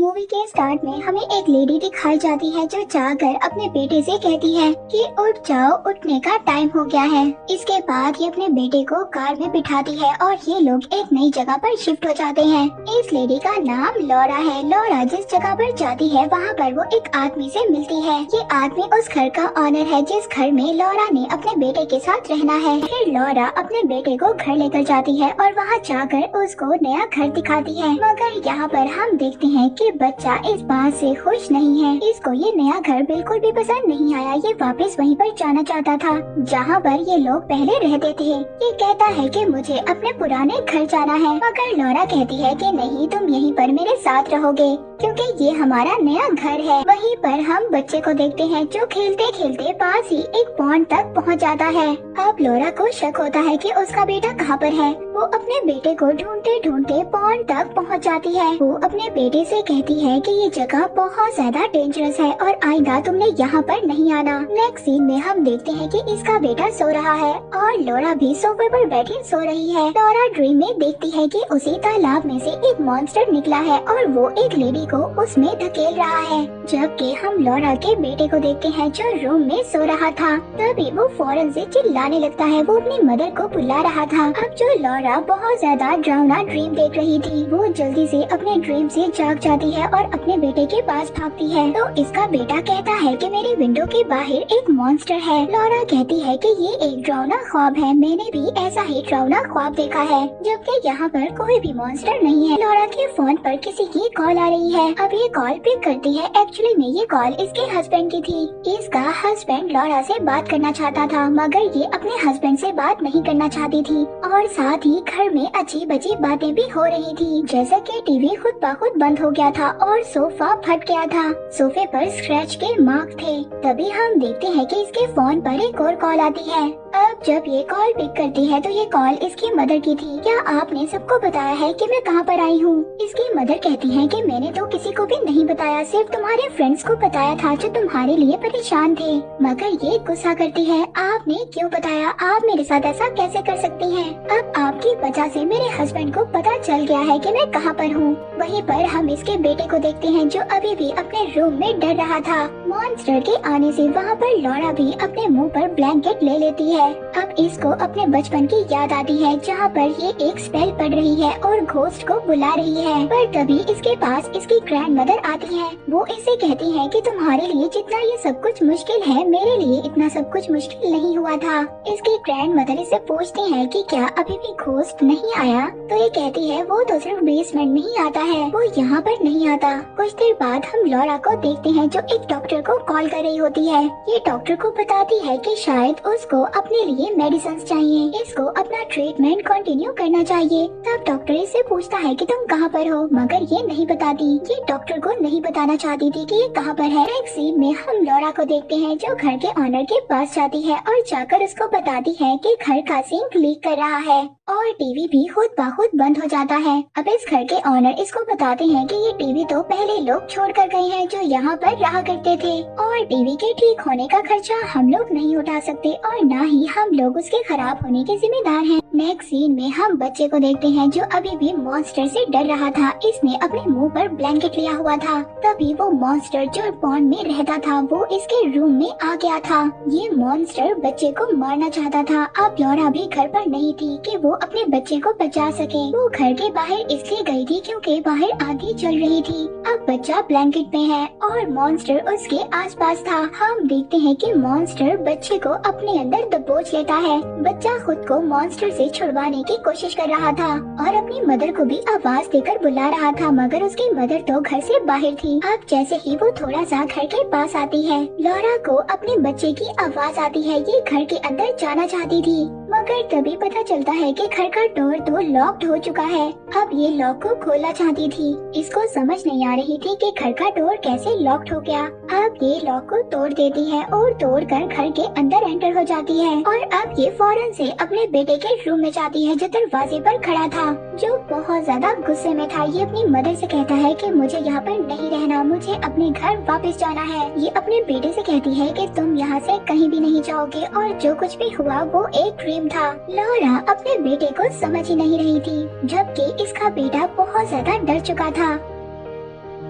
Movie के start में हमें एक लेडी दिखाई जाती है जो जाकर अपने बेटे से कहती है कि उठ जाओ, उठने का टाइम हो गया है। इसके बाद ये अपने बेटे को कार में बिठाती है और ये लोग एक नई जगह पर शिफ्ट हो जाते हैं। इस लेडी का नाम लॉरा है। लॉरा जिस जगह पर जाती है वहाँ पर वो एक आदमी से मिलती है। ये आदमी उस घर का ऑनर है जिस घर में लॉरा ने अपने बेटे के साथ रहना है। फिर लॉरा अपने बेटे को घर लेकर जाती है और वहाँ जाकर उसको नया घर दिखाती है। मगर यहाँ पर हम देखते हैं कि बच्चा इस बात से खुश नहीं है। इसको ये नया घर बिल्कुल भी पसंद नहीं आया। ये वापस वहीं पर जाना चाहता था जहाँ पर ये लोग पहले रहते थे। ये कहता है कि मुझे अपने पुराने घर जाना है, मगर लॉरा कहती है कि नहीं, तुम यहीं पर मेरे साथ रहोगे क्योंकि ये हमारा नया घर है। वहीं पर हम बच्चे को देखते हैं जो खेलते खेलते पास ही एक पॉन्ड तक पहुँच जाता है। अब लॉरा को शक होता है कि उसका बेटा कहाँ पर है। वो अपने बेटे को ढूंढते ढूंढते पॉन्ड तक पहुँच जाती है। वो अपने बेटे से कहती है कि ये जगह बहुत ज्यादा डेंजरस है और आइंदा तुमने यहाँ पर नहीं आना। नेक्स्ट सीन में हम देखते हैं कि इसका बेटा सो रहा है और लॉरा भी सोफे पर बैठी सो रही है। लॉरा ड्रीम में देखती है कि उसी तालाब में से एक मॉन्स्टर निकला है और वो एक लेडी को उसमें धकेल रहा है। जबकि हम लॉरा के बेटे को देखते हैं जो रूम में सो रहा था। तभी वो फौरन से चिल्लाने लगता है। वो अपनी मदर को बुला रहा था। अब जो लॉरा बहुत ज्यादा डरावना ड्रीम देख रही थी, वो जल्दी से अपने ड्रीम से जाग जाती है और अपने बेटे के पास भागती है। तो इसका बेटा कहता है कि मेरी विंडो के बाहर एक मॉन्स्टर है। लॉरा कहती है कि ये एक डरावना ख्वाब है, मैंने भी ऐसा ही डरावना ख्वाब देखा है, जबकि यहाँ पर कोई भी मॉन्स्टर नहीं है। लॉरा के फोन पर किसी की कॉल आ रही है। अब ये कॉल पिक करती है। एक्चुअली में ये कॉल इसके हस्बैंड की थी। इसका हस्बैंड लॉरा से बात करना चाहता था, मगर ये अपने हस्बैंड से बात नहीं करना चाहती थी और साथ ही घर में अजीब अजीब बातें भी हो रही थी, जैसे कि टीवी खुद ब खुद बंद हो गया था और सोफा फट गया था। सोफे पर स्क्रैच के मार्क थे। तभी हम देखते हैं कि इसके फोन पर एक और कॉल आती है। अब जब ये कॉल पिक करती है तो ये कॉल इसकी मदर की थी। क्या आपने सबको बताया है कि मैं कहाँ पर आई हूँ? इसकी मदर कहती है कि मैंने तो किसी को भी नहीं बताया, सिर्फ तुम्हारे फ्रेंड्स को बताया था जो तुम्हारे लिए परेशान थे। मगर ये गुस्सा करती है, आपने क्यों बताया? आप मेरे साथ ऐसा कैसे कर सकती हैं? अब आपकी वजह से मेरे हस्बैंड को पता चल गया है कि मैं कहाँ पर हूँ। वहीं पर हम इसके बेटे को देखते हैं जो अभी भी अपने रूम में डर रहा था। मॉन्स्टर के आने से वहाँ पर लॉरा भी अपने मुंह पर ब्लैंकेट ले लेती है। अब इसको अपने बचपन की याद आती है जहाँ पर ये एक स्पेल पढ़ रही है और घोस्ट को बुला रही है। पर तभी इसके पास इसकी ग्रैंड मदर आती है। वो इसे कहती है कि तुम्हारे लिए जितना ये सब कुछ मुश्किल है, मेरे लिए इतना सब कुछ मुश्किल नहीं हुआ था। इसकी ग्रैंड मदर इसे पूछती है कि क्या अभी भी घोस्ट नहीं आया? तो ये कहती है वो तो सिर्फ बेसमेंट में ही आता है, वो यहाँ पर नहीं आता। कुछ देर बाद हम लॉरा को देखते हैं जो एक डॉक्टर को कॉल कर रही होती है। ये डॉक्टर को बताती है कि शायद उसको अपने लिए मेडिसिन चाहिए, इसको अपना ट्रीटमेंट कंटिन्यू करना चाहिए। तब डॉक्टर इससे पूछता है कि तुम कहाँ पर हो, मगर ये नहीं बताती। ये डॉक्टर को नहीं बताना चाहती थी कि ये कहाँ पर है। नेक्स्ट सीन में हम लॉरा को देखते हैं जो घर के ऑनर के पास जाती है और जाकर उसको बताती है कि घर का सिंक लीक कर रहा है और टीवी भी खुद ब खुद बंद हो जाता है। अब इस घर के ऑनर इसको बताते हैं कि ये टीवी तो पहले लोग छोड़ कर गए हैं जो यहाँ पर रहा करते थे और टीवी के ठीक होने का खर्चा हम लोग नहीं उठा सकते और न ही हम लोग उसके खराब होने के जिम्मेदार हैं। नेक्स्ट सीन में हम बच्चे को देखते हैं जो अभी भी मॉन्स्टर से डर रहा था। इसने अपने मुंह पर ब्लैंकेट लिया हुआ था। तभी वो मॉन्स्टर जो पॉन्ड में रहता था वो इसके रूम में आ गया था। ये मॉन्स्टर बच्चे को मारना चाहता था। अब लॉरा भी घर पर नहीं थी कि वो अपने बच्चे को बचा सके। वो घर के बाहर इसलिए गई थी क्योंकि बाहर आंधी चल रही थी। अब बच्चा ब्लैंकेट में है और मॉन्स्टर उसके आसपास था। हम देखते हैं कि मॉन्स्टर बच्चे को अपने अंदर दबोच लेता है। बच्चा खुद को मॉन्स्टर से छुड़वाने की कोशिश कर रहा था और अपनी मदर को भी आवाज देकर बुला रहा था, मगर उसकी मदर तो घर से बाहर थी। अब जैसे ही वो थोड़ा सा घर के पास आती है, लॉरा को अपने बच्चे की आवाज आती है। ये घर के अंदर जाना चाहती थी, मगर तभी पता चलता है कि घर का डोर तो लॉक्ड हो चुका है। अब ये लॉक को खोलना चाहती थी। इसको समझ नहीं आ रही थी कि घर का डोर कैसे लॉक्ड हो गया। अब ये लॉक को तोड़ देती है और तोड़कर घर के अंदर एंटर हो जाती है और अब ये फौरन से अपने बेटे के रूम में जाती है जो दरवाजे पर खड़ा था, जो बहुत ज्यादा गुस्से में था। ये अपनी मदर से कहता है कि मुझे यहाँ पर नहीं रहना, मुझे अपने घर वापस जाना है। ये अपने बेटे से कहती है कि तुम यहाँ से कहीं भी नहीं जाओगे और जो कुछ भी हुआ वो एक ड्रीम था। लॉरा अपने बेटे को समझ ही नहीं रही थी, जबकि इसका बेटा बहुत ज्यादा डर चुका था।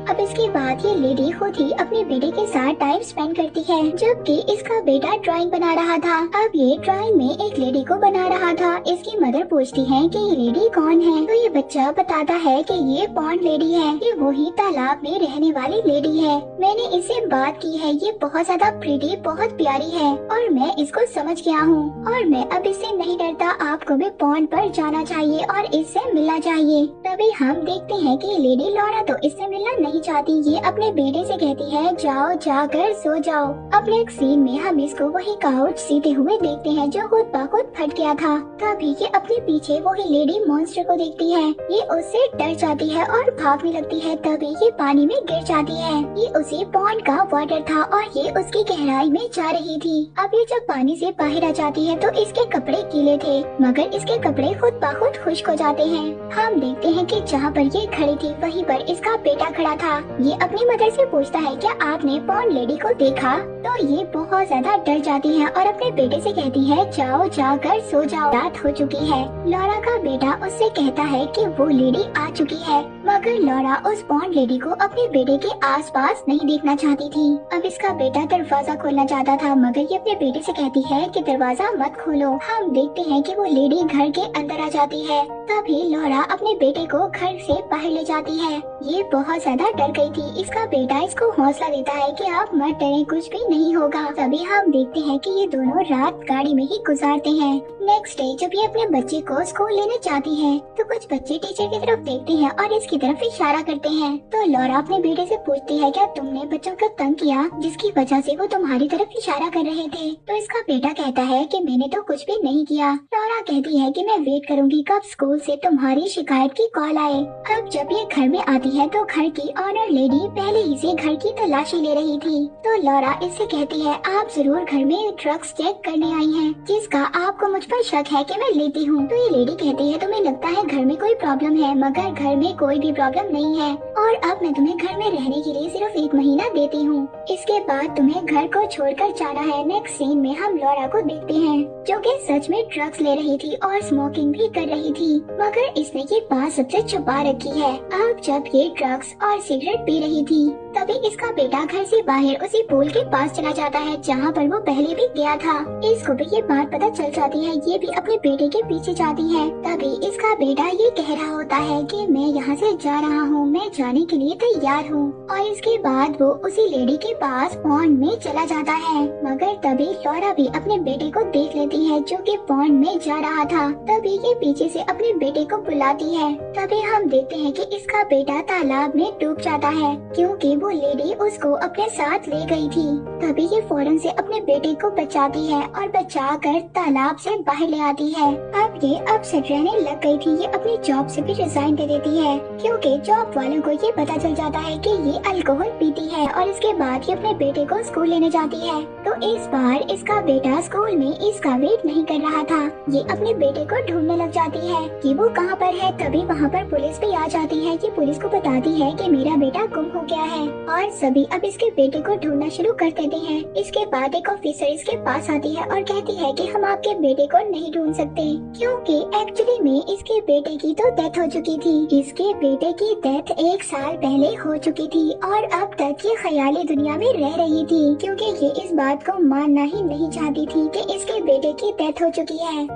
अब इसके बाद ये लेडी खुद ही अपने बेटे के साथ टाइम स्पेंड करती है, जबकि इसका बेटा ड्राइंग बना रहा था। अब ये ड्राइंग में एक लेडी को बना रहा था। इसकी मदर पूछती है कि ये लेडी कौन है, तो ये बच्चा बताता है कि ये पॉन्ड लेडी है, ये वही तालाब में रहने वाली लेडी है। मैंने इससे बात की है, ये बहुत ज्यादा प्रीटी, बहुत प्यारी है और मैं इसको समझ गया हूँ और मैं अब इससे नहीं डरता। आपको भी पॉन्ड पर जाना चाहिए और इससे मिलना चाहिए। तभी हम देखते हैं कि लेडी लॉरा तो इससे मिलना नहीं चाहती। ये अपने बेटे से कहती है जाओ जाकर सो जाओ। अपने एक सीन में हम इसको वही काउच सीते हुए देखते हैं जो खुद ब खुद फट गया था। तभी ये अपने पीछे वही लेडी मॉन्स्टर को देखती है। ये उससे डर जाती है और भागने लगती है। तभी ये पानी में गिर जाती है। ये उसी पॉन्ड का वाटर था और ये उसकी गहराई में जा रही थी। अब ये जब पानी से बाहर आ जाती है तो इसके कपड़े गीले थे, मगर इसके कपड़े खुद ब खुद खुश्क हो जाते हैं। हम देखते हैं कि जहाँ पर ये खड़ी थी वहीं पर इसका बेटा खड़ा था। ये अपनी मदर से पूछता है क्या आपने पॉन्ड लेडी को देखा, तो ये बहुत ज्यादा डर जाती है और अपने बेटे से कहती है जाओ जाकर सो जाओ, रात हो चुकी है। लॉरा का बेटा उससे कहता है कि वो लेडी आ चुकी है, मगर लॉरा उस पॉन्ड लेडी को अपने बेटे के आसपास नहीं देखना चाहती थी। अब इसका बेटा दरवाजा खोलना चाहता था, मगर ये अपने बेटे से कहती है कि दरवाजा मत खोलो। हम देखते हैं कि वो लेडी घर के अंदर आ जाती है। तभी लॉरा अपने बेटे को घर से बाहर ले जाती है। ये बहुत ज्यादा डर गई थी। इसका बेटा इसको हौसला देता है कि आप मत डरें, कुछ भी नहीं होगा। तभी हम देखते हैं कि ये दोनों रात गाड़ी में ही गुजारते हैं। नेक्स्ट डे जब ये अपने बच्चे को स्कूल लेने जाती है तो कुछ बच्चे टीचर की तरफ देखते हैं और इसकी तरफ इशारा करते हैं। तो लॉरा अपने बेटे से पूछती है क्या तुमने बच्चों को तंग किया जिसकी वजह से वो तुम्हारी तरफ इशारा कर रहे थे। तो इसका बेटा कहता है कि मैंने तो कुछ भी नहीं किया। लॉरा कहती है कि मैं वेट करूंगी कब स्कूल से तुम्हारी शिकायत की कॉल आए। अब जब ये घर में आती है तो घर की ऑनर लेडी पहले ही से घर की तलाशी ले रही थी। तो लॉरा इससे कहती है आप जरूर घर में ड्रग्स चेक करने आई हैं, जिसका आपको मुझ पर शक है कि मैं लेती हूँ। तो ये लेडी कहती है तुम्हें लगता है घर में कोई प्रॉब्लम है, मगर घर में कोई भी प्रॉब्लम नहीं है और अब मैं तुम्हें घर में रहने के लिए सिर्फ 1 महीना देती हूँ। इसके बाद तुम्हें घर को छोड़कर जाना है। नेक्स्ट सीन में हम लॉरा को देखते हैं जो कि सच में ड्रग्स ले रही थी और स्मोकिंग भी कर रही थी, मगर इसने ये बात सबसे छुपा रखी है। अब जब ये ड्रग्स और सिगरेट पी रही थी तभी इसका बेटा घर से बाहर उसी पूल के पास चला जाता है जहाँ पर वो पहले भी गया था। इसको भी ये बात पता चल जाती है। ये भी अपने बेटे के पीछे जाती है। तभी इसका बेटा ये कह रहा होता है कि मैं यहाँ से जा रहा हूँ, मैं जाने के लिए तैयार हूँ। और इसके बाद वो उसी लेडी के पास पॉन्ड में चला जाता है, मगर तभी लॉरा भी अपने बेटे को देख लेती है जो कि पॉन्ड में जा रहा था। तभी ये पीछे से अपने बेटे को बुलाती है। तभी हम देखते हैं कि इसका बेटा तालाब में डूब जाता है क्योंकि वो लेडी उसको अपने साथ ले गई थी। तभी ये फौरन से अपने बेटे को बचाती है और बचाकर तालाब से बाहर ले आती है। अब ये अपसेट रहने लग गई थी। ये अपनी जॉब से भी रिजाइन दे देती है क्योंकि जॉब वालों को ये पता चल जाता है कि ये अल्कोहल पीती है और इसके बाद ये अपने बेटे को स्कूल लेने जाती है। तो इस बार इसका बेटा स्कूल में इसका वेट नहीं कर रहा था। ये अपने बेटे को ढूंढने लग जाती है कि वो कहाँ पर है। तभी वहाँ पर पुलिस भी आ जाती है। ये पुलिस को बताती है कि मेरा बेटा गुम हो गया है और सभी अब इसके बेटे को ढूंढना शुरू कर देते हैं। इसके बाद एक ऑफिसर इसके पास आती है और कहती है कि हम आपके बेटे को नहीं ढूंढ सकते क्योंकि एक्चुअली में इसके बेटे की तो डेथ हो चुकी थी। इसके बेटे की डेथ 1 साल पहले हो चुकी थी और अब तक ये ख्याली दुनिया में रह रही थी क्योंकि ये इस बात को मानना ही नहीं चाहती थी कि इसके बेटे की डेथ हो चुकी है।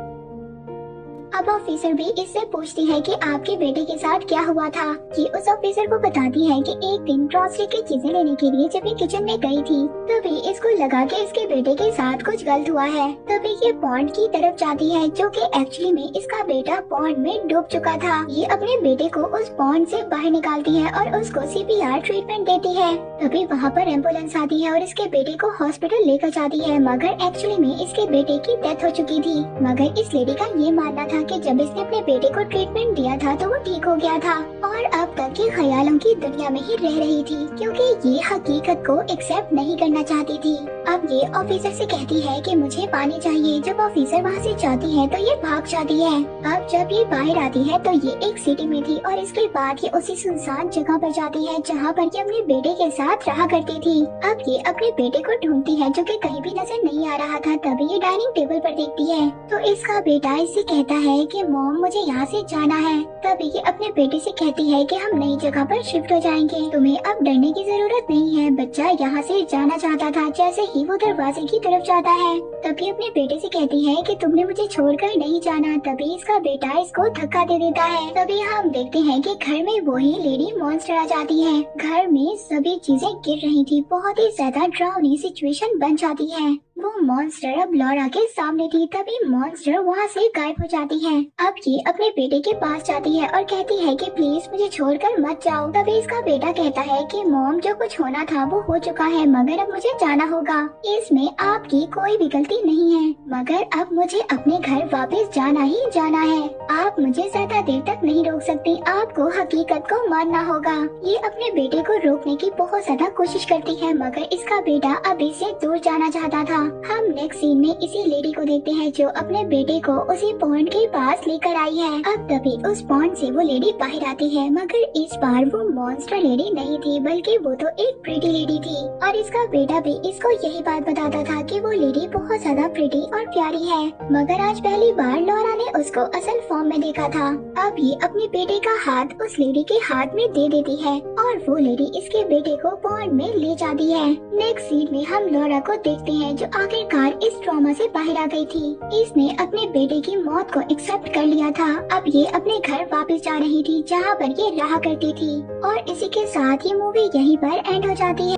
अब ऑफिसर भी इससे पूछती है कि आपके बेटे के साथ क्या हुआ था। ये उस ऑफिसर को बताती है कि एक दिन ग्रोसरी की चीजें लेने के लिए जब ये किचन में गई थी तभी इसको लगा कि इसके बेटे के साथ कुछ गलत हुआ है। तभी ये पॉन्ड की तरफ जाती है जो कि एक्चुअली में इसका बेटा पॉन्ड में डूब चुका था। ये अपने बेटे को उस पॉन्ड से बाहर निकालती है और उसको CPR ट्रीटमेंट देती है। तभी वहाँ पर एम्बुलेंस आती है और इसके बेटे को हॉस्पिटल लेकर जाती है, मगर एक्चुअली में इसके बेटे की डेथ हो चुकी थी। मगर इस लेडी का ये मानना था कि जब इसने अपने बेटे को ट्रीटमेंट दिया था तो वो ठीक हो गया था और अब तक ये ख्यालों की दुनिया में ही रह रही थी क्योंकि ये हकीकत को एक्सेप्ट नहीं करना चाहती थी। अब ये ऑफिसर से कहती है कि मुझे पानी चाहिए। जब ऑफिसर वहाँ से जाती है तो ये भाग जाती है। अब जब ये बाहर आती है तो ये एक सिटी में थी और इसके बाद ये उसी सुनसान जगह पर जाती है जहाँ पर ये अपने बेटे के साथ रहा करती थी। अब ये अपने बेटे को ढूंढती है जो कि कहीं भी नजर नहीं आ रहा था। तभी ये डाइनिंग टेबल पर देखती है तो इसका बेटा इससे कहता है है कि मॉम मुझे यहाँ से जाना है। तभी ये अपने बेटे से कहती है कि हम नई जगह पर शिफ्ट हो जाएंगे, तुम्हें अब डरने की जरूरत नहीं है। बच्चा यहाँ से जाना चाहता था। जैसे ही वो दरवाजे की तरफ जाता है तभी अपने बेटे से कहती है कि तुमने मुझे छोड़कर नहीं जाना। तभी इसका बेटा इसको धक्का दे देता है। तभी हम देखते हैं कि घर में वही लेडी मॉन्स्टर आ जाती है। घर में सभी चीजें गिर रही थी। बहुत ही ज्यादा डरावनी सिचुएशन बन जाती है। वो मॉन्स्टर अब लॉरा के सामने थी। तभी मॉन्स्टर वहाँ से गायब हो जाती है। अब ये अपने बेटे के पास जाती है और कहती है कि प्लीज मुझे छोड़कर मत जाओ। तभी इसका बेटा कहता है कि मॉम जो कुछ होना था वो हो चुका है, मगर अब मुझे जाना होगा। इसमें आपकी कोई भी गलती नहीं है, मगर अब मुझे अपने घर वापस जाना ही जाना है। आप मुझे ज्यादा देर तक नहीं रोक सकती, आपको हकीकत को मानना होगा। ये अपने बेटे को रोकने की बहुत ज्यादा कोशिश करती है, मगर इसका बेटा अभी से दूर जाना चाहता था। हम नेक्स्ट सीन में इसी लेडी को देखते हैं जो अपने बेटे को उसी पॉइंट के पास लेकर आई है। अब तभी उस पॉइंट से वो लेडी बाहर आती है, मगर इस बार वो मॉन्स्टर लेडी नहीं थी, बल्कि वो तो एक प्रिटी लेडी थी। और इसका बेटा भी इसको यही बात बताता था कि वो लेडी बहुत ज्यादा प्रिटी और प्यारी है, मगर आज पहली बार लॉरा ने उसको असल फॉर्म में देखा था। अब ये अपने बेटे का हाथ उस लेडी के हाथ में दे देती है और वो लेडी इसके बेटे को पॉइंट में ले जाती है। नेक्स्ट सीन में हम लॉरा को देखते हैं जो आखिरकार इस ट्रॉमा से बाहर आ गई थी। इसने अपने बेटे की मौत को एक्सेप्ट कर लिया था। अब ये अपने घर वापस जा रही थी जहाँ पर ये रहा करती थी। और इसी के साथ ये मूवी यहीं पर एंड हो जाती है।